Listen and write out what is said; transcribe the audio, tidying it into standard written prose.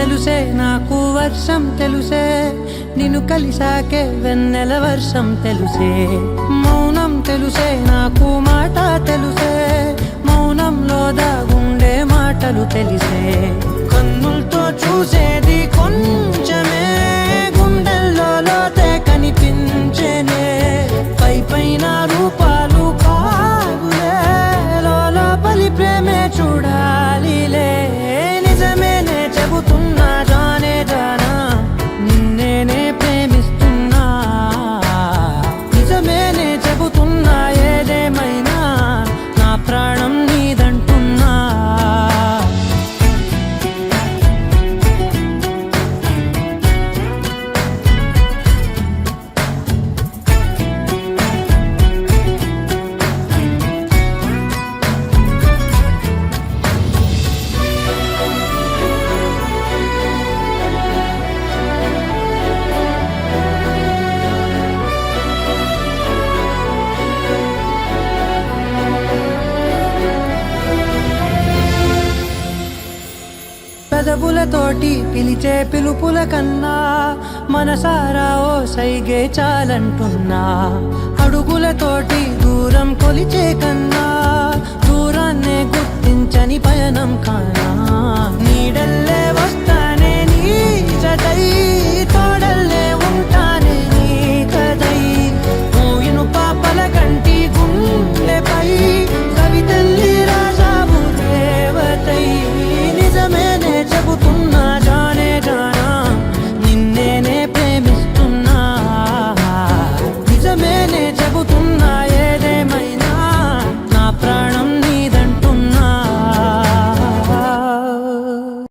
తెలుసే నాకు వర్షం తెలుసే, నిన్ను కలిసాకే వెన్నెల వర్షం తెలుసే. మౌనం తెలుసే నాకు మాట తెలుసే, మౌనంలో దాగుండే మాటలు తెలిసే. కన్నులతో చూసేది కొంచెమే, గుండెల్లో లోతే కనిపించేనే. పై పైన రూపాలు కాగులే, లోపలి ప్రేమే చూడాలిలే. నిజమేనే చెబుతున్నా జానే జానా, నిన్నేనే ప్రేమిస్తున్నా. నిజమేనే చెబుతున్నా ఏదేమైనా, నా ప్రాణం నీదంటున్నా. పెదవులతోటి పిలిచే పిలుపుల కన్నా, మనసారా ఓ సైగే చాలంటున్నా. అడుగులతోటి దూరం కొలిచే కన్నా, దూరాన్నే గుర్తించని పయనం కానా.